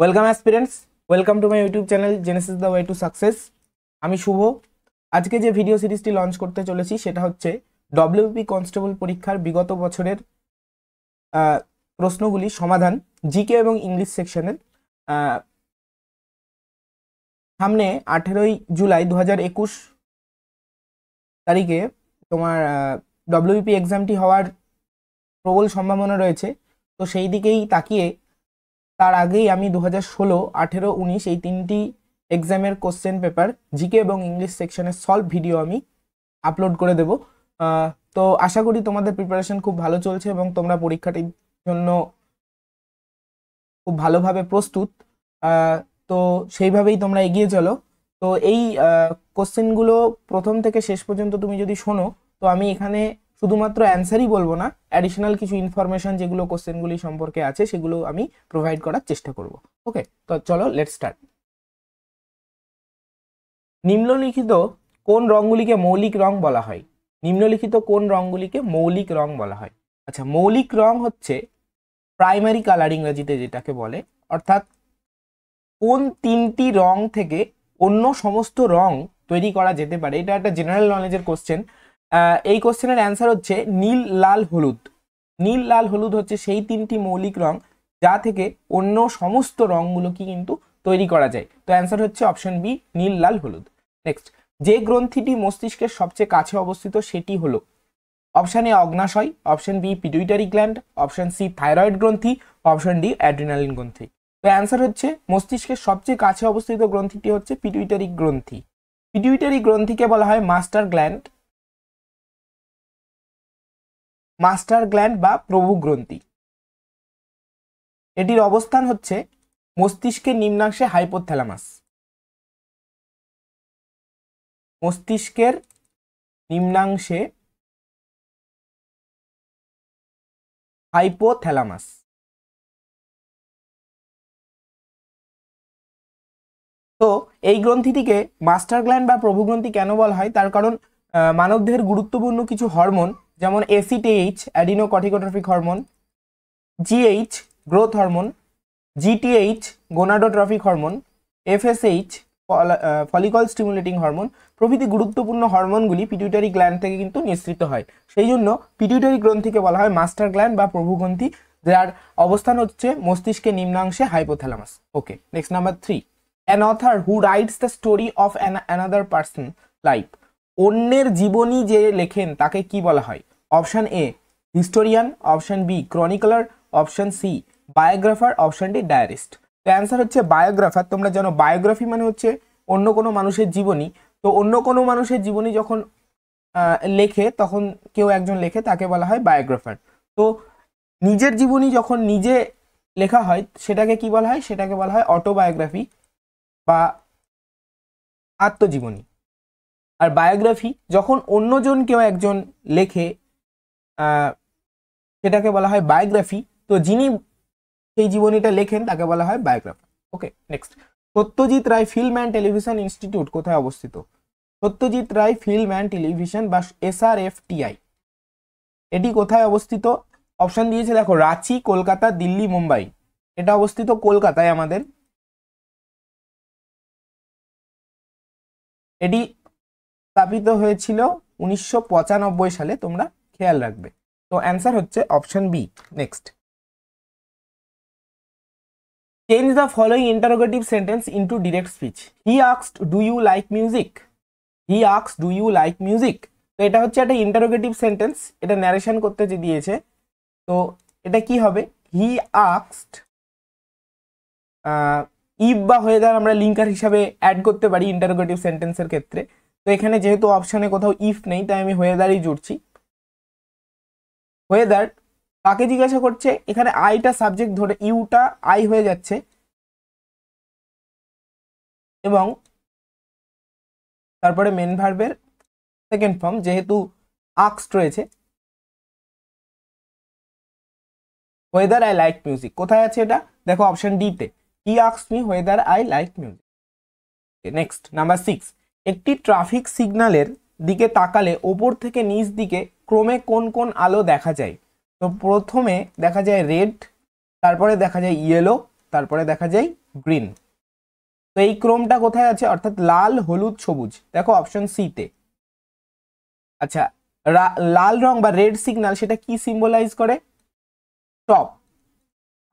Welcome aspirants, welcome to my YouTube channel Genesis the way to success. আমি শুভ। আজকে যে video সিরিজটি launch করতে চলেছি সেটা হচ্ছে ডব্লিউপি কনস্টেবল পরীক্ষার বিগত বছরের প্রশ্নগুলি সমাধান, জিকে এবং ইংলিশ সেকশনের। সামনে 18ই জুলাই 2021 তারিখে তোমার ডব্লিউপি এক্সামটি হওয়ার প্রবল সম্ভাবনা রয়েছে। তো সেই দিকেই তাকিয়ে তার আগেই আমি 2016, 18, 19 এই তিনটি এক্সামের কোশ্চেন পেপার জিকে এবং ইংলিশ সেকশনের সলভ ভিডিও আমি আপলোড করে দেব। তো আশা করি তোমাদের প্রিপারেশন খুব ভালো চলছে এবং তোমরা পরীক্ষাটির জন্য খুব ভালোভাবে প্রস্তুত। তো সেইভাবেই তোমরা এগিয়ে চলো। তো এই কোশ্চেনগুলো প্রথম থেকে শেষ পর্যন্ত তুমি যদি শোনো, তো আমি এখানে শুধুমাত্র অ্যান্সারই বলবো না, অ্যাডিশনাল কিছু ইনফরমেশন যেগুলো কোশ্চেনগুলি সম্পর্কে আছে সেগুলো আমি প্রোভাইড করার চেষ্টা করব। ওকে, তো চলো লেটস স্টার্ট। নিম্নলিখিত কোন রঙগুলিকে মৌলিক রং বলা হয়? নিম্নলিখিত কোন রঙগুলিকে মৌলিক রং বলা হয়? আচ্ছা, মৌলিক রং হচ্ছে প্রাইমারি কালার ইংরেজিতে যেটাকে বলে, অর্থাৎ কোন তিনটি রং থেকে অন্য সমস্ত রং তৈরি করা যেতে পারে। এটা একটা জেনারেল নলেজের কোশ্চেন। এই কোশ্চেনের অ্যান্সার হচ্ছে নীল, লাল, হলুদ। নীল, লাল, হলুদ হচ্ছে সেই তিনটি মৌলিক রং যা থেকে অন্য সমস্ত রঙগুলোকে কিন্তু তৈরি করা যায়। তো অ্যান্সার হচ্ছে অপশন বি, নীল, লাল, হলুদ। নেক্সট, যে গ্রন্থিটি মস্তিষ্কের সবচেয়ে কাছে অবস্থিত সেটি হলো? অপশন এ অগ্নাশয়, option B pituitary gland, option C thyroid গ্রন্থি, অপশন ডি অ্যাড্রিনালিন গ্রন্থি। তো অ্যান্সার হচ্ছে মস্তিষ্কের সবচেয়ে কাছে অবস্থিত গ্রন্থিটি হচ্ছে পিটুইটারি গ্রন্থি। পিটুইটারি গ্রন্থিকে বলা হয় মাস্টার গ্ল্যান্ড, মাস্টার গ্ল্যান্ড বা প্রভু গ্রন্থি। এটির অবস্থান হচ্ছে মস্তিষ্কের নিম্নাংশে হাইপোথ্যালামাস। মস্তিষ্কের নিম্নাংশে হাইপোথ্যালামাস। তো এই গ্রন্থিটিকে মাস্টার গ্ল্যান্ড বা প্রভু গ্রন্থি কেন বলা হয়? তার কারণ মানবদেহের গুরুত্বপূর্ণ কিছু হরমোন যেমন ACTH adrenocorticotrophic hormone, GH growth hormone, GTH gonadotrophic hormone, FSH follicle stimulating hormone প্রভৃতি গুরুত্বপূর্ণ হরমোনগুলি পিটুইটারি গ্ল্যান্ড থেকে কিন্তু নিঃসৃত হয়। সেই জন্য পিটুইটারি গ্রন্থিকে বলা হয় মাস্টার গ্ল্যান্ড বা প্রভু গ্রন্থি, যার অবস্থান হচ্ছে মস্তিষ্কের নিম্নাংশে hypothalamus. Okay, next number 3, an author who writes the story of another person life, অন্যের জীবনী যে লেখেন তাকে কি বলা হয়? Option A historian, option B chronicler, option C biographer, option D diarist. তো অ্যান্সার হচ্ছে বায়োগ্রাফার। তোমরা জানো বায়োগ্রাফি মানে হচ্ছে অন্য কোনো মানুষের জীবনী। তো অন্য কোনো মানুষের জীবনী যখন লেখে, তখন কেউ একজন লেখে, তাকে বলা হয় বায়োগ্রাফার। তো নিজের জীবনী যখন নিজে লেখা হয় সেটাকে কি বলা হয়? সেটাকে বলা হয় অটোবায়োগ্রাফি বা আত্মজীবনী। আর বায়োগ্রাফি যখন অন্যজন কেউ একজন লেখে, সেটাকে বলা হয় বায়োগ্রাফি। তো যিনি সেই জীবনীটা লেখেন তাকে বলা হয় biographer. Okay, next, Satyajit Ray film and television institute কোথায় অবস্থিত? Satyajit Ray film and television বা SRFTI এটি কোথায় অবস্থিত? অপশন দিয়েছে দেখো, রাঁচি, কলকাতা, দিল্লি, মুম্বাই। এটা অবস্থিত কলকাতায় আমাদের। এটি স্থাপিত হয়েছিল 1995 সালে, তোমরা খেয়াল রাখবে। তো অ্যান্সার হচ্ছে option B. Next, change the following interrogative sentence into direct speech. He asked do you like music. He asked do you like music. তো এটা হচ্ছে একটা ইন্টারোগেটিভ সেন্টেন্স, এটা ন্যারেশন করতে যে দিয়েছে। তো এটা কি হবে? হি আস্কড, ইফ বা ওয়েদার আমরা লিঙ্কার হিসাবে অ্যাড করতে পারি ইন্টারোগেটিভ সেন্টেন্সের ক্ষেত্রে। তো এখানে যেহেতু অপশনে কোথাও ইফ নেই, তাই আমি ওয়েদারই জুড়ছি। ওয়েদার কাকে জিজ্ঞাসা করছে? এখানে আইটা সাবজেক্ট ধরে ইউটা আই হয়ে যাচ্ছে এবং তারপরে মেন ভার্বের সেকেন্ড ফর্ম, যেহেতু আস্কড রয়েছে। ওয়েদার আই লাইক মিউজিক কোথায় আছে? এটা দেখো অপশন ডি তে, he asked me weather I like music. Next, number 6, একটি ট্রাফিক সিগন্যালের দিকে তাকালে ওপর থেকে নিচ দিকে ক্রমে কোন কোন আলো দেখা যায়? তো প্রথমে দেখা যায় রেড, তারপরে দেখা যায় ইয়েলো, তারপরে দেখা যায় গ্রিন। তো এই ক্রমটা কোথায় আছে, অর্থাৎ লাল হলুদ সবুজ, দেখো অপশন সি তে। আচ্ছা, লাল রং বা রেড সিগন্যাল সেটা কি সিম্বলাইজ করে, স্টপ,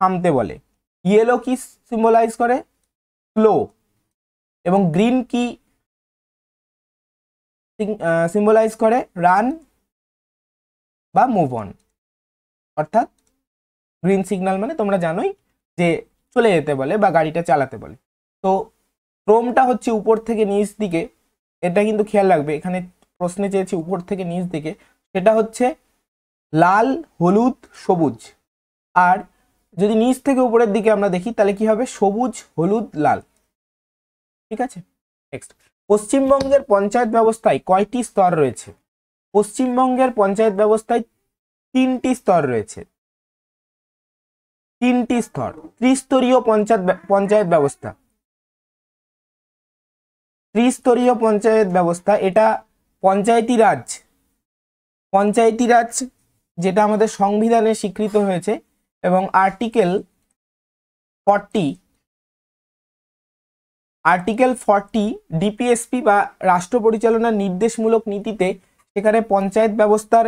থামতে বলে। ইয়েলো কি সিম্বলাইজ করে, স্লো। এবং গ্রিন কি সিম্বলাইজ করে, রান বা মুভ অন। অর্থাৎ গ্রিন সিগন্যাল মানে তোমরা জানোই যে চলে যেতে বলে বা গাড়িটা চালাতে বলে। তো ক্রমটা হচ্ছে উপর থেকে নিচ দিকে, এটা কিন্তু খেয়াল রাখবে, এখানে প্রশ্নে চেয়েছি উপর থেকে নিচ দিকে, সেটা হচ্ছে লাল হলুদ সবুজ। আর যদি নিচ থেকে উপরের দিকে আমরা দেখি তাহলে কি হবে, সবুজ হলুদ লাল। ঠিক আছে, নেক্সট। পশ্চিমবঙ্গের পঞ্চায়েত ব্যবস্থায় কয়টি স্তর রয়েছে? পশ্চিমবঙ্গের পঞ্চায়েত ব্যবস্থায় 3টি স্তর রয়েছে, 3টি স্তর। ত্রিস্তরীয় পঞ্চায়েত ব্যবস্থা, ত্রিস্তরীয় পঞ্চায়েত ব্যবস্থা, এটা পঞ্চায়েতি রাজ, পঞ্চায়েতি রাজ যেটা আমাদের সংবিধানে স্বীকৃত হয়েছে। এবং আর্টিকেল 40 ডিপিএসপি বা রাষ্ট্র পরিচালনার নির্দেশমূলক নীতিতে সেখানে পঞ্চায়েত ব্যবস্থার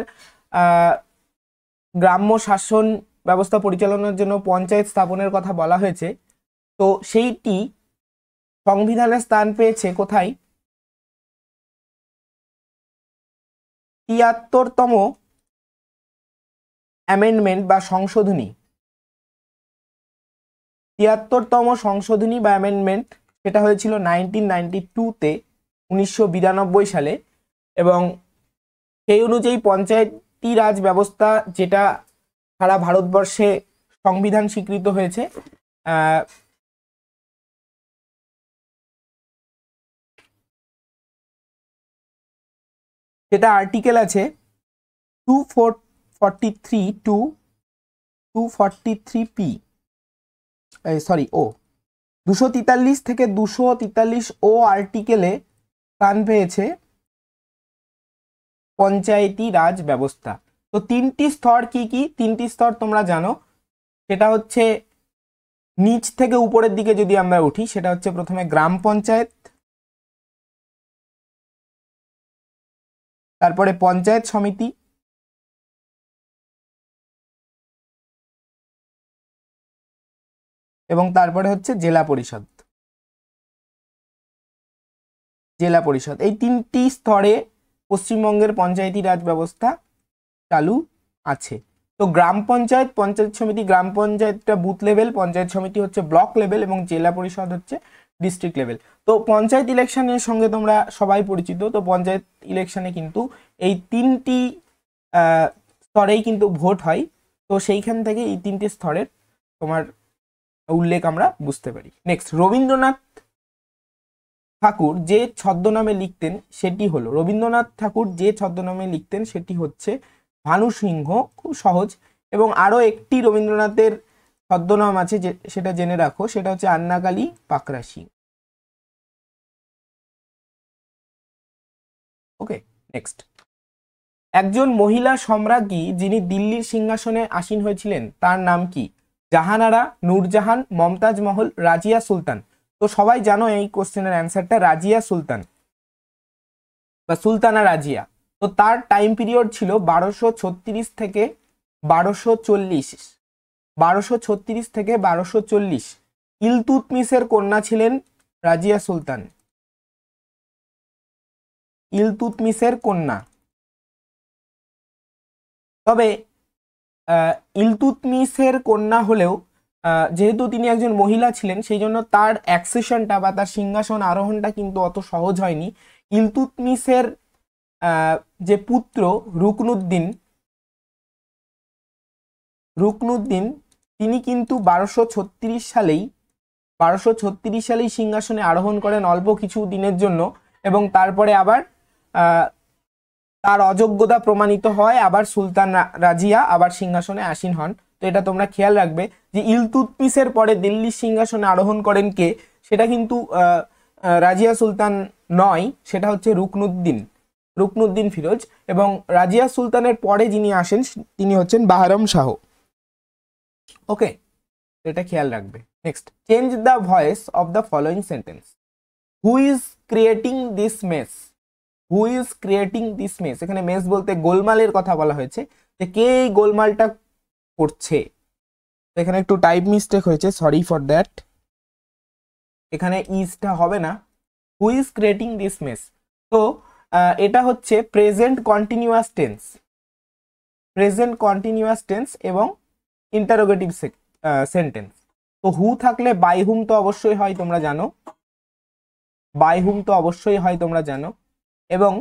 গ্রাম্য শাসন ব্যবস্থা পরিচালনার জন্য পঞ্চায়েত স্থাপনের কথা বলা হয়েছে। তো সেইটি সংবিধানে স্থান পেয়েছে কোথায়, 73তম অ্যামেন্ডমেন্ট বা সংশোধনী, 73তম সংশোধনী বা অ্যামেন্ডমেন্ট, সেটা হয়েছিল 1992-তে, 1992 সালে। এবং সেই অনুযায়ী পঞ্চায়েতি রাজ ব্যবস্থা যেটা সারা ভারতবর্ষে সংবিধান স্বীকৃত হয়েছে, সেটা আর্টিকেল আছে 243 টু 243 সরি 243 থেকে 243 আর্টিকেলে স্থান পেয়েছে পঞ্চায়েতি রাজ ব্যবস্থা। তো 3টি স্তর কি কি, 3টি স্তর তোমরা জানো, সেটা হচ্ছে নিচ থেকে উপরের দিকে যদি আমরা উঠি, সেটা হচ্ছে প্রথমে গ্রাম পঞ্চায়েত, তারপরে পঞ্চায়েত সমিতি, এবং তারপরে হচ্ছে জেলা পরিষদ। জেলা পরিষদ, এই 3টি স্তরে পশ্চিমবঙ্গের পঞ্চায়েতি রাজ ব্যবস্থা চালু আছে। তো গ্রাম পঞ্চায়েত, পঞ্চায়েত সমিতি, গ্রাম পঞ্চায়েতটা বুথ লেভেল, পঞ্চায়েত সমিতি হচ্ছে ব্লক লেভেল, এবং জেলা পরিষদ হচ্ছে ডিস্ট্রিক্ট লেভেল। তো পঞ্চায়েত ইলেকশনের সঙ্গে তোমরা সবাই পরিচিত। তো পঞ্চায়েত ইলেকশনে কিন্তু এই 3টি স্তরেই কিন্তু ভোট হয়। তো সেইখান থেকে এই 3টি স্তরের তোমার উল্লেখ আমরা বুঝতে পারি। নেক্সট, রবীন্দ্রনাথ ঠাকুর যে ছদ্মনামে লিখতেন সেটি হলো, রবীন্দ্রনাথ ঠাকুর যে ছদ্মনামে লিখতেন সেটি হচ্ছে ভানু সিংহ। খুব সহজ। এবং আরো একটি রবীন্দ্রনাথের ছদ্মনাম আছে, যে সেটা জেনে রাখো, সেটা হচ্ছে আন্নাকালী পাকরাশি। ওকে, নেক্সট। একজন মহিলা সম্রাজ্ঞী যিনি দিল্লির সিংহাসনে আসীন হয়েছিলেন তার নাম কি? জাহানারা, নূরজাহান, মমতাজ মহল, রাজিয়া সুলতান। তো সবাই জানো এই কোশ্চেনের অ্যান্সারটা রাজিয়া সুলতান বা সুলতানা রাজিয়া। তো তার টাইম পিরিয়ড ছিল 1236 থেকে 1240, 1236 থেকে 1240। ইলতুৎমিশের কন্যা ছিলেন রাজিয়া সুলতান, ইলতুৎমিশের কন্যা। তবে ইলতুৎমিশের কন্যা হলেও যেহেতু তিনি একজন মহিলা ছিলেন, সেই জন্য তার অ্যাকসেশনটা বা তার সিংহাসন আরোহণটা কিন্তু অত সহজ হয়নি। ইলতুৎমিশের যে পুত্র রুকনুদ্দিন, তিনি কিন্তু 1236 সালেই সিংহাসনে আরোহণ করেন অল্প কিছু দিনের জন্য, এবং তারপরে আবার তার অযোগ্যতা প্রমাণিত হয়, আবার সুলতান রাজিয়া আবার সিংহাসনে আসীন হন। তো এটা তোমরা খেয়াল রাখবে যে ইলতুৎমিশের পরে দিল্লির সিংহাসনে আরোহণ করেন কে, সেটা কিন্তু রাজিয়া সুলতান নয়, সেটা হচ্ছে রুকনুদ্দিন ফিরোজ। এবং রাজিয়া সুলতানের পরে যিনি আসেন তিনি হচ্ছেন বাহরাম শাহ। ওকে, এটা খেয়াল রাখবে। Next, change the voice of the following sentence. Who is creating this mace? Who is creating this mace, এখানে মেস বলতে গোলমালের কথা বলা হয়েছে, যে কে এই গোলমালটা করছে। এখানে একটু টাইপ মিস্টেক হয়েছে, সরি ফর দ্যাট, এখানে ইজটা হবে না, who is creating this mace. তো এটা হচ্ছে present continuous tense, present continuous tense এবং ইন্টারোগেটিভ সেন্টেন্স। তো হু থাকলে বাই হুম তো অবশ্যই হয়, তোমরা জানো, বাই হুম তো অবশ্যই হয় তোমরা জানো, এবং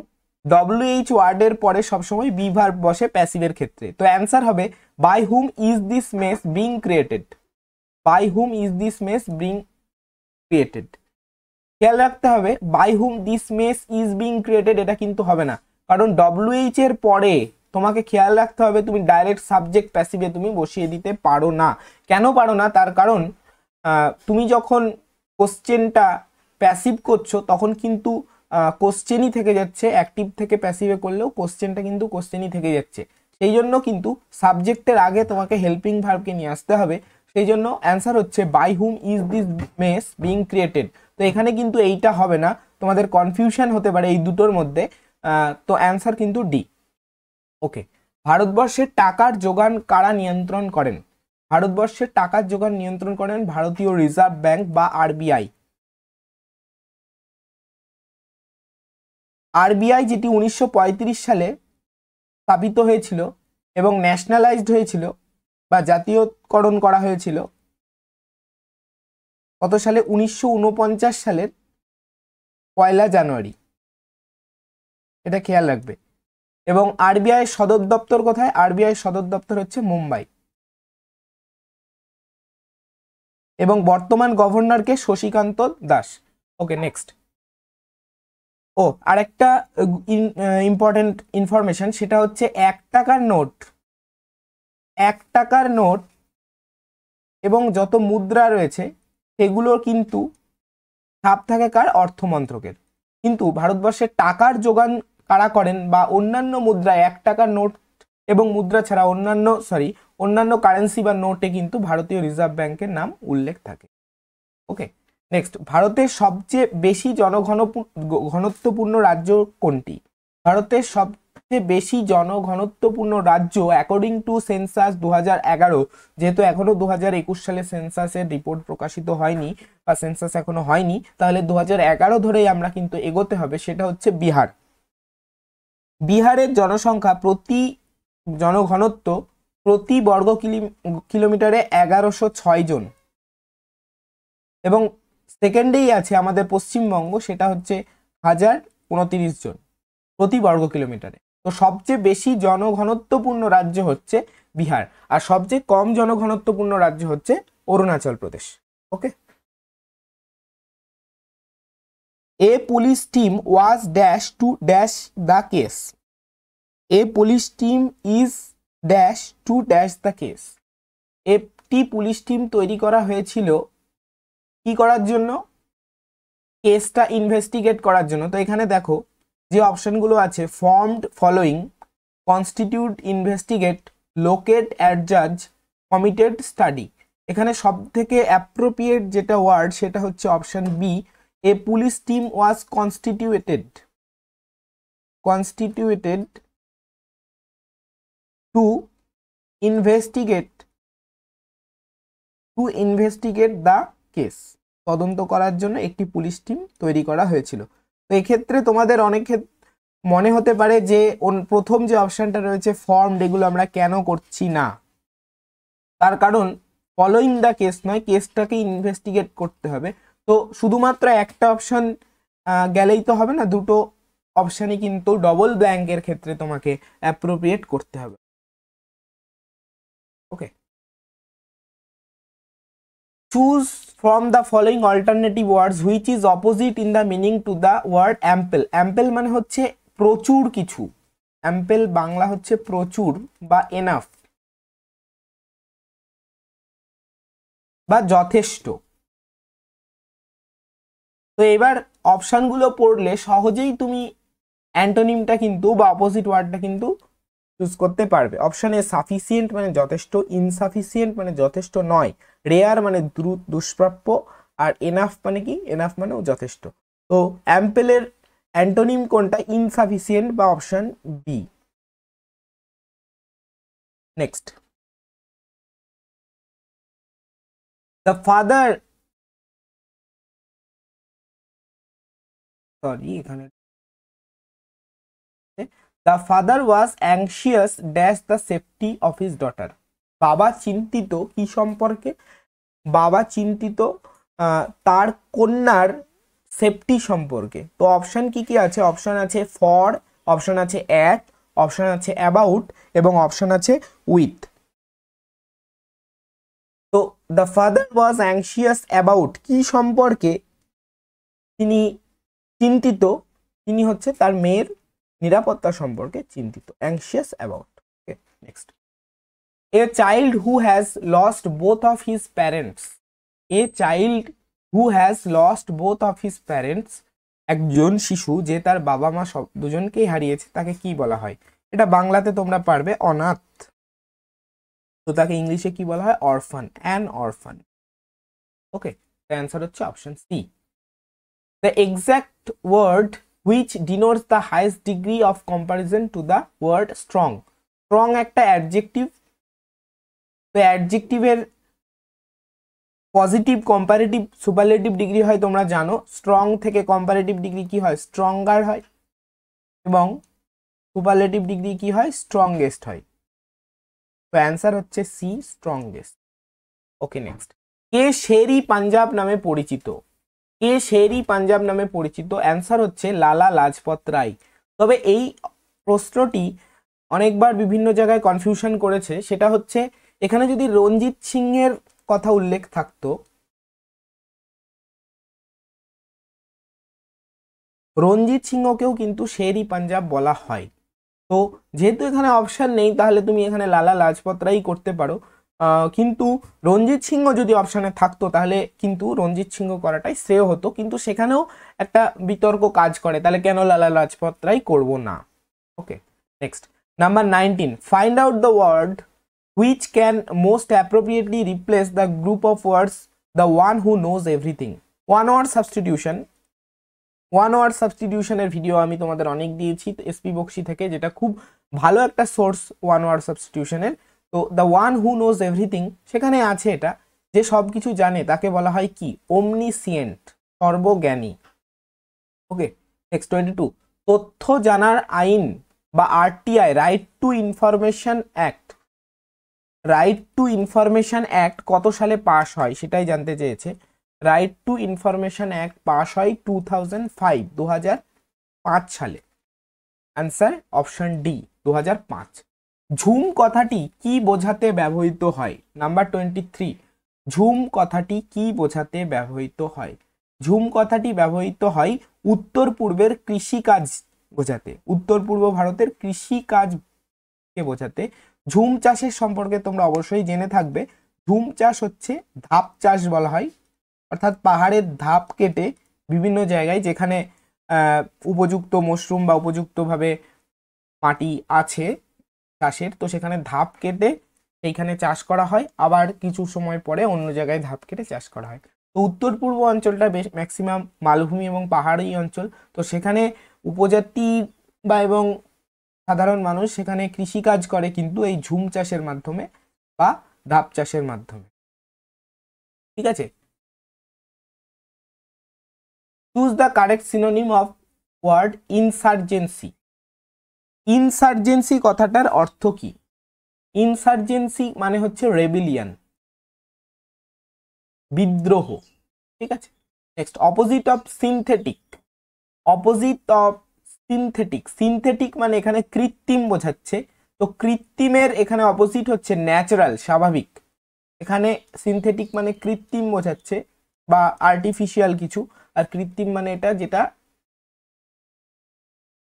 WH ওয়ার্ডের পরে সবসময় বি ভার্ব বসে প্যাসিভের ক্ষেত্রে। তো অ্যান্সার হবে by whom is this mess being created, by whom is this mess being created. খেয়াল রাখতে হবে by whom this mess is being created এটা কিন্তু হবে না, কারণ WH এর পরে তোমাকে খেয়াল রাখতে হবে তুমি ডাইরেক্ট সাবজেক্ট প্যাসিভে তুমি বসিয়ে দিতে পারো না। কেন পারো না? তার কারণ তুমি যখন কোশ্চেনটা প্যাসিভ করছো তখন কিন্তু কোশ্চেনই থেকে যাচ্ছে, অ্যাক্টিভ থেকে প্যাসিভে করলেও কোশ্চেনটা কিন্তু কোশ্চেনই থেকে যাচ্ছে। সেই জন্য কিন্তু সাবজেক্টের আগে তোমাকে হেল্পিং ভার্বকে নিয়ে আসতে হবে। সেই জন্য অ্যান্সার হচ্ছে by whom is this mess being created. তো এখানে কিন্তু এইটা হবে না, তোমাদের কনফিউশন হতে পারে এই দুটোর মধ্যে। তো অ্যান্সার কিন্তু ডি। ওকে, ভারতবর্ষের টাকার যোগান কারা নিয়ন্ত্রণ করেন? ভারতবর্ষের টাকার যোগান নিয়ন্ত্রণ করেন ভারতীয় রিজার্ভ ব্যাংক বা RBI। RBI যেটি 1935 সালে স্থাপিত হয়েছিল এবং ন্যাশনালাইজড হয়েছিল বা জাতীয়করণ করা হয়েছিল কত সালে? 1949 সালের 1 জানুয়ারি, এটা খেয়াল রাখবে। এবং RBI সদর দপ্তর কোথায়? RBI সদর দপ্তর হচ্ছে মুম্বাই। এবং বর্তমান গভর্নরকে শশীকান্ত দাস। ওকে, নেক্সট। ও আরেকটা ইম্পর্টেন্ট ইনফরমেশন, সেটা হচ্ছে 1 টাকার নোট, 1 টাকার নোট এবং যত মুদ্রা রয়েছে সেগুলো কিন্তু ছাপ থাকে কার? অর্থ মন্ত্রকের। কিন্তু ভারতবর্ষের টাকার যোগান কারা করেন বা অন্যান্য মুদ্রা, 1 টাকার নোট এবং মুদ্রা ছাড়া অন্যান্য কারেন্সি বা নোটে কিন্তু ভারতীয় রিজার্ভ ব্যাংকের নাম উল্লেখ থাকে। ওকে, নেক্সট, ভারতের সবচেয়ে বেশি জনঘনত্বপূর্ণ রাজ্য কোনটি? ভারতের সবচেয়ে বেশি জনঘনত্বপূর্ণ রাজ্য অ্যাকর্ডিং টু সেন্সাস 2011, যেহেতু এখনো 2021 সালে সেন্সাসের রিপোর্ট প্রকাশিত হয়নি বা সেন্সাস এখনো হয়নি, তাহলে 2011 ধরেই আমরা কিন্তু এগোতে হবে। সেটা হচ্ছে বিহার। বিহারের জনসংখ্যা জনঘনত্ব প্রতি বর্গ কিলোমিটারে 1106 জন, এবং সেকেন্ডেই আছে আমাদের পশ্চিমবঙ্গ, সেটা হচ্ছে 1029 জন প্রতি বর্গ কিলোমিটারে। তো সবচেয়ে বেশি জনঘনত্বপূর্ণ রাজ্য হচ্ছে বিহার, আর সবচেয়ে কম জনঘনত্বপূর্ণ রাজ্য হচ্ছে Arunachal Pradesh. Okay, a police team was dash to dash the case. A police team is dash to dash the case. একটি পুলিশ টিম তৈরি করা হয়েছিল কি করার জন্য? কেসটা ইনভেস্টিগেট করার জন্য। তো এখানে দেখো যে অপশনগুলো আছে, formed following, constitute, investigate, locate, adjudge, committed, study. এখানে সব থেকে অ্যাপ্রোপ্রিয়েট যেটা ওয়ার্ড সেটা হচ্ছে option B, a police team was constituted to investigate the case. তদন্ত করার জন্য একটি পুলিশ টিম তৈরি করা হয়েছিল। তো এক্ষেত্রে তোমাদের অনেক মনে হতে পারে যে প্রথম যে অপশনটা রয়েছে ফর্মড, এগুলো আমরা কেন করছি না? তার কারণ ফলোইং দ্য কেস নয়, কেসটাকে ইনভেস্টিগেট করতে হবে। তো শুধুমাত্র একটা অপশন গেলেই তো হবে না, দুটো অপশনই কিন্তু ডবল ব্ল্যাঙ্কের ক্ষেত্রে তোমাকে অ্যাপ্রোপ্রিয়েট করতে হবে। ওকে, choose from the following alternative words which is opposite in the meaning to the word ample. ample মানে হচ্ছে প্রচুর কিছু, ample বাংলা হচ্ছে প্রচুর বা enough বা যথেষ্ট। তো এবার অপশনগুলো পড়লে সহজেই তুমি অ্যান্টোনিমটা কিন্তু বা অপোজিট ওয়ার্ডটা কিন্তু চুজ করতে পারবে। অপশন এ সাফিসিয়েন্ট মানে যথেষ্ট, ইনসাফিসিয়েন্ট মানে যথেষ্ট নয়, রেয়ার মানে দুষ্প্রাপ্য, আর এনাফ মানে কি, এনাফ মানেও যথেষ্ট। তো অ্যাম্পেলের অ্যান্টোনিম কোনটা, ইনসাফিসিয়েন্ট বা option B. Next, the father, sorry এখানে, the father was anxious dash the safety of his daughter. বাবা চিন্তিত কি সম্পর্কে, বাবা চিন্তিত তার কন্যার সেফটি সম্পর্কে। তো অপশন কি কি আছে, অপশন আছে ফর, অপশন আছে অ্যাট, অপশন আছে অ্যাবাউট এবং অপশন আছে উইথ। তো the father was anxious about কি সম্পর্কে তিনি চিন্তিত, তিনি হচ্ছে তার মেয়ের নিরাপত্তা সম্পর্কে চিন্তিত, anxious about. Okay, next, a child who has lost both of his parents, a child who has lost both of his parents, একজন শিশু যে তার বাবা মা সব দুজনকেই হারিয়েছে তাকে কি বলা হয়? এটা বাংলাতে তোমরা পারবে অনাথ, তো তাকে ইংলিশে কি বলা হয়? Orphan, an orphan. Okay, the answer হচ্ছে option C. The exact word which denotes the highest degree of comparison to the word strong. strong একটা অ্যাডজেক্টিভ, তো অ্যাডজেক্টিভের পজিটিভ, কম্পারেটিভ, সুপারলেটিভ ডিগ্রি হয় তোমরা জানো। স্ট্রং থেকে কম্পারেটিভ ডিগ্রি কি হয়? Stronger হয়, এবং সুপারলেটিভ ডিগ্রি কি হয়? স্ট্রংগেস্ট হয়। তো অ্যান্সার হচ্ছে সি, স্ট্রংগেস্ট। ওকে, নেক্সট, কে শেরি পাঞ্জাব নামে পরিচিত, কে শেরি পাঞ্জাব নামে পরিচিত? অ্যান্সার হচ্ছে লালা লাজপত রায়। তবে এই প্রশ্নটি অনেকবার বিভিন্ন জায়গায় কনফিউশন করেছে, সেটা হচ্ছে এখানে যদি রঞ্জিত সিংয়ের কথা উল্লেখ থাকতো, রঞ্জিত সিংহকেও কিন্তু শেরি পাঞ্জাব বলা হয়। তো যেহেতু এখানে অপশন নেই, তাহলে তুমি এখানে লালা লাজপত রায় করতে পারো, কিন্তু রঞ্জিত সিংহ যদি অপশানে থাকতো তাহলে কিন্তু রঞ্জিত সিংহ করাটাই শ্রেয় হতো, কিন্তু সেখানেও একটা বিতর্ক কাজ করে, তাহলে কেন লালা লাজপত রায় করবো না। Okay, next, number 19, find out the word which can most appropriately replace the group of words the one who knows everything. one word substitution, one word সাবস্টিটিউশনের ভিডিও আমি তোমাদের অনেক দিয়েছি এসপি বক্সি থেকে, যেটা খুব ভালো একটা সোর্স ওয়ান ওয়ার্ড সাবস্টিটিউশনের। তো the one who knows everything, সেখানে আছে এটা যে সব কিছু জানে তাকে বলা হয় কি? ওমনিসিয়েন্ট, সর্বজ্ঞানী। ওকে, নেক্সট 22, তথ্য জানার আইন বা RTI, right two information act, right two information act কত সালে পাশ হয় সেটাই জানতে চেয়েছে। রাইট টু ইনফরমেশন অ্যাক্ট পাশ হয় 2005, 2005 সালে। Answer option D, 2005। ঝুম কথাটি কি বোঝাতে ব্যবহৃত হয়? নাম্বার 23, ঝুম কথাটি কি বোঝাতে ব্যবহৃত হয়? ঝুম কথাটি ব্যবহৃত হয় উত্তর পূর্বের কৃষিকাজ বোঝাতে, উত্তর পূর্ব ভারতের কৃষিকাজকে বোঝাতে। ঝুম চাষের সম্পর্কে তোমরা অবশ্যই জেনে থাকবে। ঝুম চাষ হচ্ছে ধাপ চাষ বলা হয়, অর্থাৎ পাহাড়ের ধাপ কেটে বিভিন্ন জায়গায় যেখানে উপযুক্ত মশরুম বা উপযুক্তভাবে মাটি আছে চাষের, তো সেখানে ধাপ কেটে সেইখানে চাষ করা হয়, আবার কিছু সময় পরে অন্য জায়গায় ধাপ কেটে চাষ করা হয়। তো উত্তর পূর্ব অঞ্চলটা বেশ ম্যাক্সিমাম মালভূমি এবং পাহাড়ি অঞ্চল, তো সেখানে উপজাতি বা এবং সাধারণ মানুষ সেখানে কৃষিকাজ করে কিন্তু এই ঝুম চাষের মাধ্যমে বা ধাপ চাষের মাধ্যমে। ঠিক আছে, choose the correct synonym of word insurgency. Insurgency কথাটার অর্থ কি? ইনসার্জেন্সি মানে হচ্ছে রেবিলিয়ন, বিদ্রোহ। ঠিক আছে, next, opposite of synthetic, opposite of synthetic, synthetic মানে এখানে কৃত্রিম বোঝাচ্ছে, তো কৃত্রিমের এখানে অপোজিট হচ্ছে ন্যাচারাল, স্বাভাবিক। এখানে সিনথেটিক মানে কৃত্রিম বোঝাচ্ছে বা আর্টিফিশিয়াল কিছু, আর কৃত্রিম মানে এটা যেটা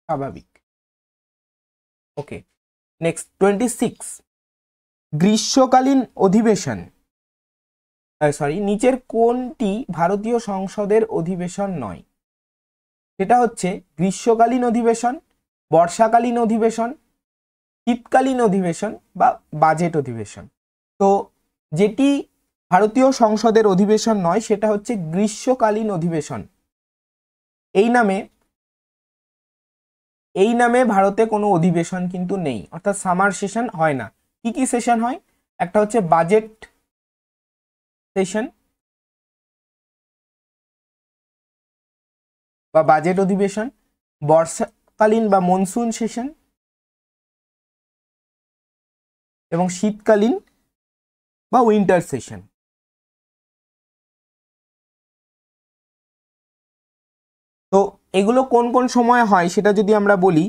স্বাভাবিক। ওকে, নেক্সট 26, গ্রীষ্মকালীন অধিবেশন, সরি, নিচের কোনটি ভারতীয় সংসদের অধিবেশন নয়? সেটা হচ্ছে গ্রীষ্মকালীন অধিবেশন, বর্ষাকালীন অধিবেশন, শীতকালীন অধিবেশন বা বাজেট অধিবেশন। তো যেটি ভারতীয় সংসদের অধিবেশন নয় সেটা হচ্ছে গ্রীষ্মকালীন অধিবেশন। এই নামে ভারতে কোনো অধিবেশন কিন্তু নেই, অর্থাৎ সামার সেশন হয় না। কি কি সেশন হয়? একটা হচ্ছে বাজেট সেশন বা বাজেট অধিবেশন, বর্ষাকালীন বা মনসুন সেশন, এবং শীতকালীন বা উইন্টার সেশন। তো এগুলো কোন কোন সময় হয় সেটা যদি আমরা বলি,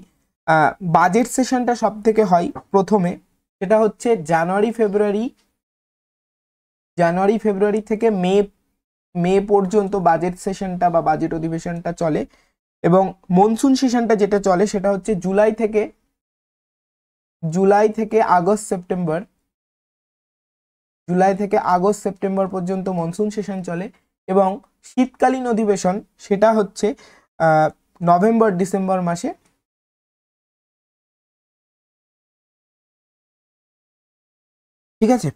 বাজেট সেশনটা সব থেকে হয় প্রথমে, সেটা হচ্ছে জানুয়ারি ফেব্রুয়ারি থেকে মে পর্যন্ত বাজেট সেশনটা বা বাজেট অধিবেশনটা চলে। এবং মনসুন সেশনটা যেটা চলে সেটা হচ্ছে জুলাই থেকে আগস্ট সেপ্টেম্বর পর্যন্ত মনসুন সেশন চলে। এবং শীতকালীন অধিবেশন সেটা হচ্ছে নভেম্বর ডিসেম্বর মাসে। ঠিক আছে,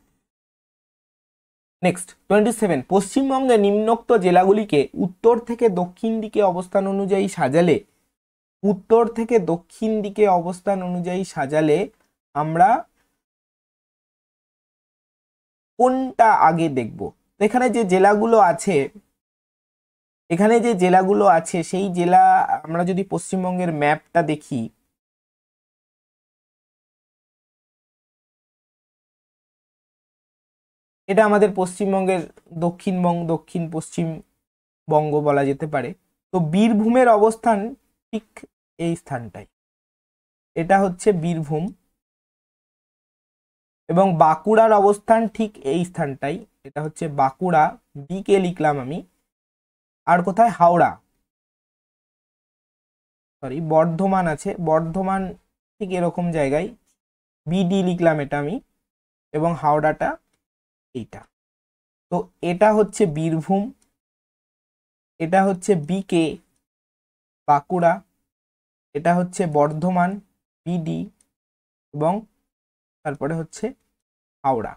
নেক্সট 27, পশ্চিমবঙ্গের নিম্নোক্ত জেলাগুলিকে উত্তর থেকে দক্ষিণ দিকে অবস্থান অনুযায়ী সাজালে আমরা কোনটা আগে দেখব? এখানে যে জেলাগুলো আছে সেই জেলা আমরা যদি পশ্চিমবঙ্গের ম্যাপটা দেখি, এটা আমাদের পশ্চিমবঙ্গের দক্ষিণ পশ্চিম বঙ্গ বলা যেতে পারে। তো বীরভূমের অবস্থান ঠিক এই স্থানটাই, এটা হচ্ছে বীরভূম। এবং বাঁকুড়ার অবস্থান ঠিক এই স্থানটাই, এটা হচ্ছে বাঁকুড়া, বিকে লিখলাম আমি। আর কোথায়? বর্ধমান আছে, বর্ধমান ঠিক এরকম জায়গায়, বিডি লিখলাম এটা আমি। এবং হাওড়াটা এইটা। তো এটা হচ্ছে বীরভূম, এটা হচ্ছে বিকে বাঁকুড়া, এটা হচ্ছে বর্ধমান বিডি, এবং তারপরে হচ্ছে হাওড়া।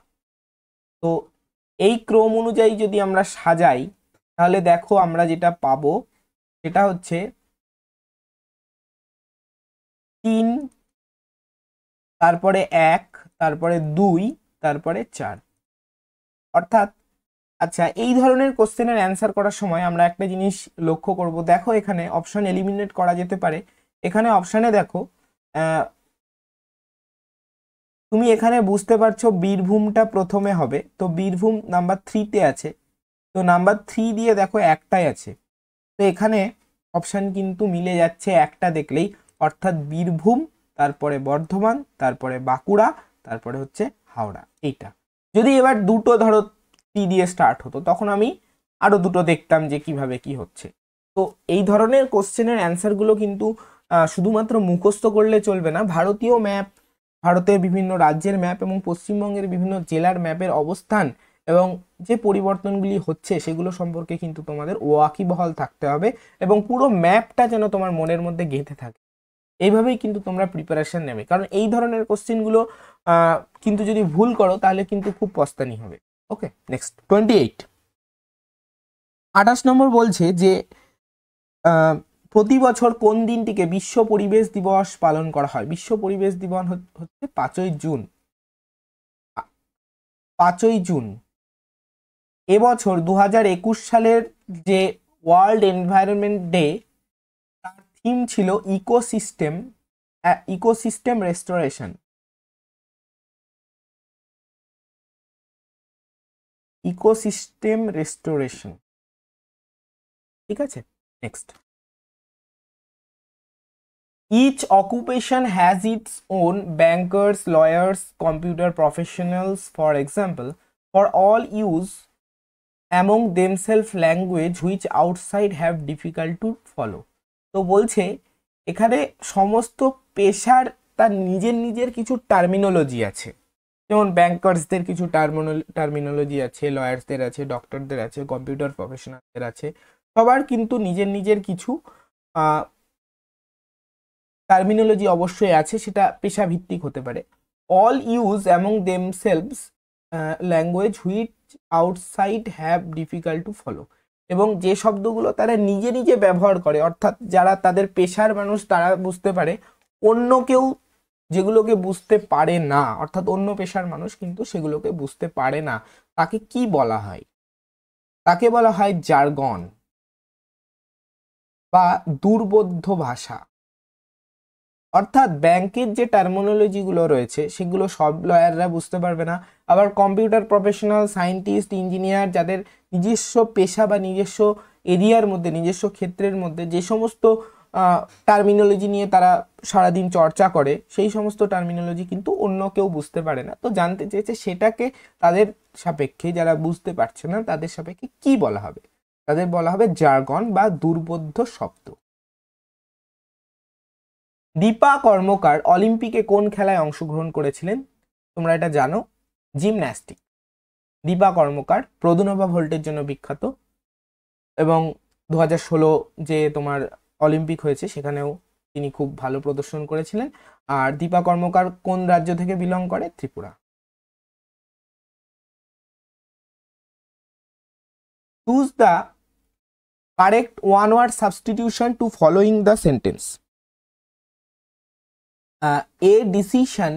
তো এই ক্রম অনুযায়ী যদি আমরা সাজাই তাহলে দেখো আমরা যেটা পাবো সেটা হচ্ছে 3, তারপরে 1, তারপরে 2, তারপরে 4। অর্থাৎ আচ্ছা, এই ধরনের কোশ্চেনের অ্যান্সার করার সময় আমরা একটা জিনিস লক্ষ্য করব। দেখো এখানে অপশন এলিমিনেট করা যেতে পারে। এখানে অপশানে দেখো তুমি এখানে বুঝতে পারছো বীরভূমটা প্রথমে হবে, তো বীরভূম নাম্বার 3-তে আছে। তো নাম্বার 3 দিয়ে দেখো একটাই আছে, তো এখানে অপশান কিন্তু মিলে যাচ্ছে একটা দেখলেই, অর্থাৎ বীরভূম, তারপরে বর্ধমান, তারপরে বাঁকুড়া, তারপরে হচ্ছে হাওড়া। এইটা যদি এবার দুটো ধরো টি দিয়ে স্টার্ট হতো তখন আমি আরো দুটো দেখতাম যে কিভাবে কি হচ্ছে। তো এই ধরনের কোশ্চেনের অ্যান্সারগুলো কিন্তু শুধুমাত্র মুখস্থ করলে চলবে না। ভারতীয় ম্যাপ, ভারতের বিভিন্ন রাজ্যের ম্যাপ এবং পশ্চিমবঙ্গের বিভিন্ন জেলার ম্যাপের অবস্থান এবং যে পরিবর্তনগুলি হচ্ছে সেগুলো সম্পর্কে কিন্তু তোমাদের ওয়াকিবহাল থাকতে হবে, এবং পুরো ম্যাপটা যেন তোমার মনের মধ্যে গেঁথে থাকে। এইভাবেই কিন্তু তোমরা প্রিপারেশন নেবে, কারণ এই ধরনের কোশ্চেনগুলো কিন্তু যদি ভুল করো তাহলে কিন্তু খুব পস্তানি হবে। ওকে, নেক্সট 28, 28 নম্বর বলছে যে প্রতি বছর কোন দিনটিকে বিশ্ব পরিবেশ দিবস পালন করা হয়? বিশ্ব পরিবেশ দিবস হচ্ছে 5ই জুন। 5ই জুন। এবছর 2021 সালের যে ওয়ার্ল্ড এনভায়রনমেন্ট ডে, তার থিম ছিল ইকোসিস্টেম রেস্টোরেশন। ঠিক আছে, next. Each occupation has its own bankers, lawyers, computer professionals, for example, for all use among themselves language which outside have difficult to follow. তো বলছে এখানে সমস্ত পেশার তার নিজের নিজের কিছু টার্মিনোলজি আছে, যেমন ব্যাংকার্সদের কিছু টার্মিনোলজি আছে, লয়ার্সদের আছে, ডক্টরদের আছে, কম্পিউটার প্রফেশনালদের আছে। সবার কিন্তু নিজের নিজের কিছু টার্মিনোলজি অবশ্যই আছে, সেটা পেশা ভিত্তিক হতে পারে। All use among themselves language which outside have difficult to follow. এবং যে শব্দগুলো তারা নিজে নিজে ব্যবহার করে, অর্থাৎ যারা তাদের পেশার মানুষ তারা বুঝতে পারে, অন্য কেউ যেগুলোকে বুঝতে পারে না, অর্থাৎ অন্য পেশার মানুষ কিন্তু সেগুলোকে বুঝতে পারে না, তাকে কি বলা হয়? তাকে বলা হয় জার্গন বা দুর্বোধ্য ভাষা। অর্থাৎ ব্যাংকের যে টার্মিনোলজি গুলো রয়েছে সেগুলো সব লয়াররা বুঝতে পারবে না, আবার কম্পিউটার প্রফেশনাল, সায়েন্টিস্ট, ইঞ্জিনিয়ার, যাদের নিজস্ব পেশা বা নিজস্ব এরিয়ার মধ্যে, নিজস্ব ক্ষেত্রের মধ্যে যে সমস্ত টার্মিনোলজি নিয়ে তারা সারাদিন চর্চা করে, সেই সমস্ত টার্মিনোলজি কিন্তু অন্য কেউ বুঝতে পারে না। তো জানতে চেয়েছে সেটাকে তাদের সাপেক্ষে, যারা বুঝতে পারছে না তাদের সাপেক্ষে কি বলা হবে? তাদের বলা হবে জার্গন বা দুর্বোধ্য শব্দ। দীপা কর্মকার অলিম্পিকে কোন খেলায় অংশগ্রহণ করেছিলেন? তোমরা এটা জানো, জিমন্যাস্টিক। দীপা কর্মকার প্রদুনোভা ভোল্টের জন্য বিখ্যাত, এবং 2016 যে তোমার অলিম্পিক হয়েছে সেখানেও তিনি খুব ভালো প্রদর্শন করেছিলেন। আর দীপা কর্মকার কোন রাজ্য থেকে বিলং করে? Tripura. Choose the correct one word substitution to following the sentence. A decision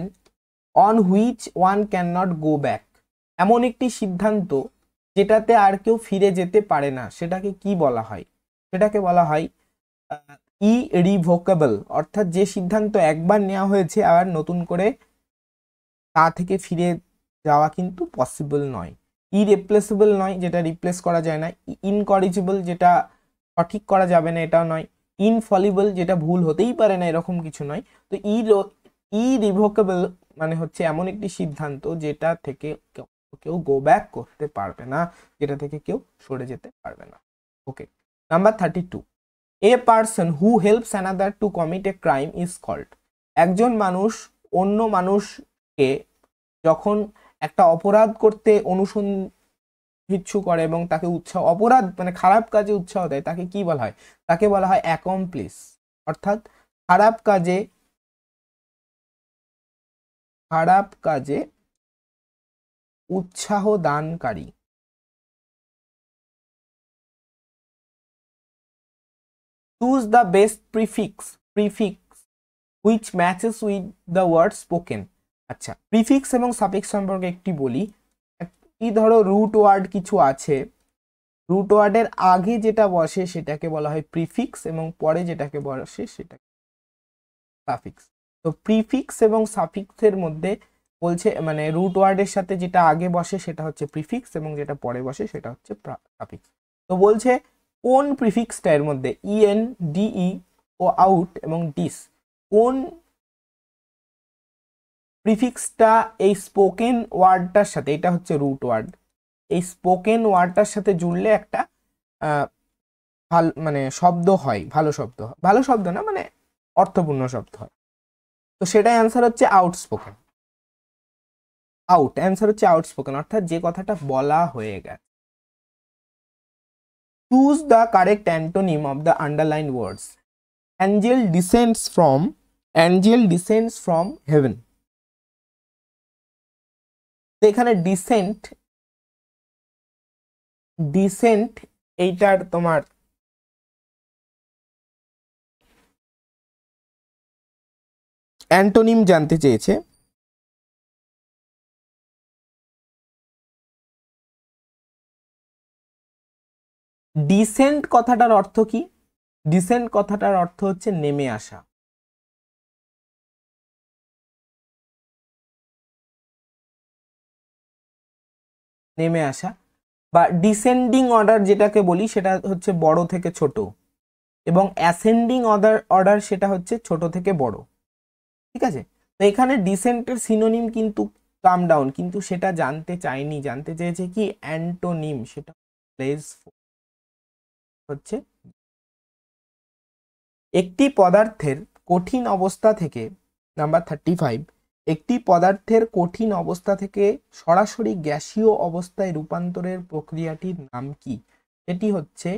on which one can not go back. এমন একটি সিদ্ধান্ত যেটাতে আর কেউ ফিরে যেতে পারে না, সেটাকে কি বলা হয়? সেটাকে বলা হয় ইরিভোকেবল। অর্থাৎ যে সিদ্ধান্ত একবার নেওয়া হয়েছে আর নতুন করে তা থেকে ফিরে যাওয়া কিন্তু পসিবল নয়। ইরিপ্লেসেবল নয়, যেটা রিপ্লেস করা যায় না। ইনকরিজিবল, যেটা সঠিক করা যাবে না এটাও নয়। ইনফলিবল, যেটা ভুল হতেই পারে না এরকম কিছু নয়। তো ইরিভোকেবল মানে হচ্ছে এমন একটি সিদ্ধান্ত যেটা থেকে কেউ গো ব্যাক করতে পারবে না, যেটা থেকে কেউ সরে যেতে পারবে না। Okay, number 32, a person who helps another to commit a crime is called. একজন মানুষ অন্য মানুষকে যখন একটা অপরাধ করতে অনুসন্ধিৎসু করে এবং তাকে উৎসাহ, অপরাধ মানে খারাপ কাজে উৎসাহ দেয়, তাকে কি বলা হয়? তাকে বলা হয় অ্যাকমপ্লিস। অর্থাৎ খারাপ কাজে উৎসাহ দানকারী। Choose the best prefix which matches with the word spoken. আচ্ছা, প্রিফিক্স এবং সাফিক্স সম্পর্কে একটি বলি। কি ধরো রুট ওয়ার্ড কিছু আছে, রুট ওয়ার্ডের আগে যেটা বসে সেটাকে বলা হয় প্রিফিক্স, এবং পরে যেটাকে বসে সেটাকে সাফিক্স। তো প্রিফিক্স এবং সাফিক্সের মধ্যে বলছে, মানে রুট ওয়ার্ডের সাথে যেটা আগে বসে সেটা হচ্ছে প্রিফিক্স, এবং যেটা পরে বসে সেটা হচ্ছে সাফিক্স। তো বলছে কোন প্রিফিক্সটা এর মধ্যে, ইএন, ডিই ও আউট এবং ডিস, কোন প্রিফিক্সটা এই স্পোকেন ওয়ার্ডটার সাথে, এটা হচ্ছে রুট ওয়ার্ড, এই স্পোকেন ওয়ার্ডটার সাথে জুড়লে একটা ভালো মানে শব্দ হয়, ভালো শব্দ না মানে অর্থপূর্ণ শব্দ হয়। তো সেটাই অ্যান্সার হচ্ছে আউটস্পোকেন। অ্যান্সার হচ্ছে আউটস্পোকেন, অর্থাৎ যে কথাটা বলা হয়ে গেছে। Choose the correct antonym of the underline words. Angel descends from heaven. তো এখানে ডিসেন্ট এইটার তোমার অ্যান্টোনিম জানতে চেয়েছে। ডিসেন্ট কথাটার অর্থ কি? ডিসেন্ট কথাটার অর্থ হচ্ছে নেমে আসা। বা ডিসেন্ডিং অর্ডার যেটাকে বলি সেটা হচ্ছে বড় থেকে ছোট, এবং অ্যাসেন্ডিং অর্ডার সেটা হচ্ছে ছোট থেকে বড়। ঠিক আছে, তো এখানে ডিসেন্টের সিনোনিম কিন্তু কাম ডাউন, কিন্তু সেটা জানতে চাইনি, জানতে চেয়েছে কি অ্যান্টোনিম, সেটা হচ্ছে একটি পদার্থের কঠিন অবস্থা থেকে, নাম্বার 35, একটি পদার্থের কঠিন অবস্থা থেকে সরাসরি গ্যাসীয় অবস্থায় রূপান্তরের প্রক্রিয়াটির নাম কি? এটি হচ্ছে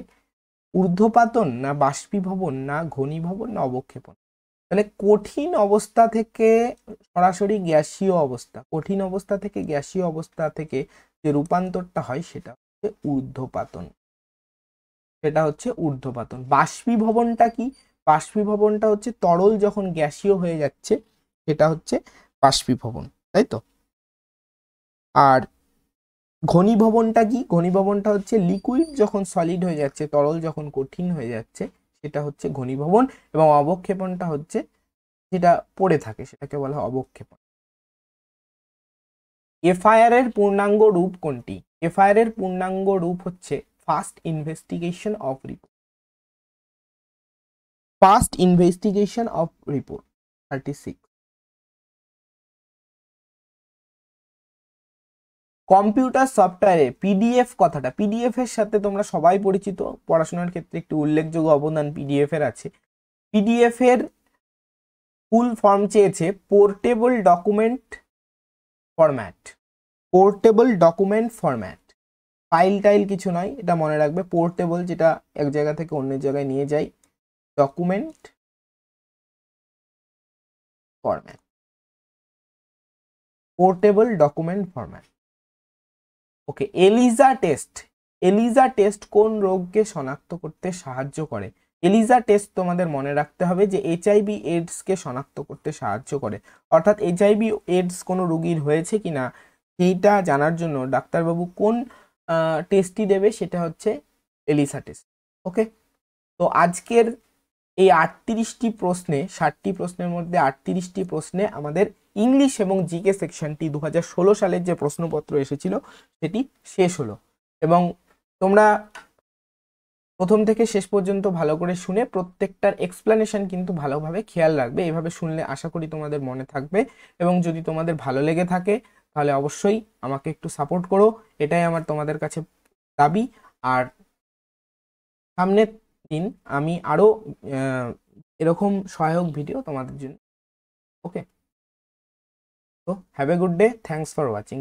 ঊর্ধ্বপাতন, না বাষ্পীভবন, না ঘনীভবন, না অবক্ষেপণ। তাহলে কঠিন অবস্থা থেকে সরাসরি গ্যাসীয় অবস্থা, কঠিন অবস্থা থেকে গ্যাসীয় অবস্থা থেকে যে রূপান্তরটা হয় সেটা হচ্ছে ঊর্ধ্বপাতন, সেটা হচ্ছে ঊর্ধ্বপাতন। বাষ্পীভবনটা কি? বাষ্পীভবনটা হচ্ছে তরল যখন গ্যাসীয় হয়ে যাচ্ছে সেটা হচ্ছে বাষ্পীভবন, তাই তো। আর ঘনীভবনটা কি? ঘনীভবনটা হচ্ছে লিকুইড যখন সলিড হয়ে যাচ্ছে, তরল যখন কঠিন হয়ে যাচ্ছে সেটা হচ্ছে ঘনীভবন। এবং অবক্ষেপণটা হচ্ছে যেটা পড়ে থাকে সেটাকে বলা হয় অবক্ষেপণ। এফআইআর এর পূর্ণাঙ্গ রূপ কোনটি? এফআইআর এর পূর্ণাঙ্গ রূপ হচ্ছে first investigation of report. First investigation of report 36। Computer সফটওয়্যারে পিডিএফ কথাটা, পিডিএফ এর সাথে তোমরা সবাই পরিচিত, পড়াশোনার ক্ষেত্রে একটি উল্লেখযোগ্য অবদান পিডিএফ এর আছে। পিডিএফ এর ফুল ফর্ম চেয়েছে portable document format. Portable document format, file tile কিছু নয়, এটা মনে রাখবে। পোর্টেবল যেটা এক জায়গা থেকে অন্য জায়গায় নিয়ে যায়, document format, portable document format. Okay, ELISA test. ELISA test কোন রোগকে শনাক্ত করতে সাহায্য করে? এলিজা টেস্ট তোমাদের মনে রাখতে হবে যে এইচআইভি এইডস কে শনাক্ত করতে সাহায্য করে। অর্থাৎ এইচআইভি এইডস কোনো রোগীর হয়েছে কিনা সেইটা জানার জন্য ডাক্তারবাবু কোন টেস্টটি দেবে, সেটা হচ্ছে এলিজা টেস্ট। ওকে, তো আজকের এই 38টি প্রশ্নে, 60টি প্রশ্নের মধ্যে 38টি প্রশ্নে আমাদের ইংলিশ এবং জিকে সেকশনটি 2016 সালের যে প্রশ্নপত্র এসেছিল সেটি শেষ হলো। এবং তোমরা প্রথম থেকে শেষ পর্যন্ত ভালো করে শুনে প্রত্যেকটার এক্সপ্লেনেশন কিন্তু ভালোভাবে খেয়াল রাখবে। এভাবে শুনলে আশা করি তোমাদের মনে থাকবে। এবং যদি তোমাদের ভালো লেগে থাকে তাহলে অবশ্যই আমাকে একটু সাপোর্ট করো, এটাই আমার তোমাদের কাছে দাবি। আর সামনের দিন আমি আরো এরকম সহায়ক ভিডিও তোমাদের জন্য। ওকে, তো have a good day, thanks for watching.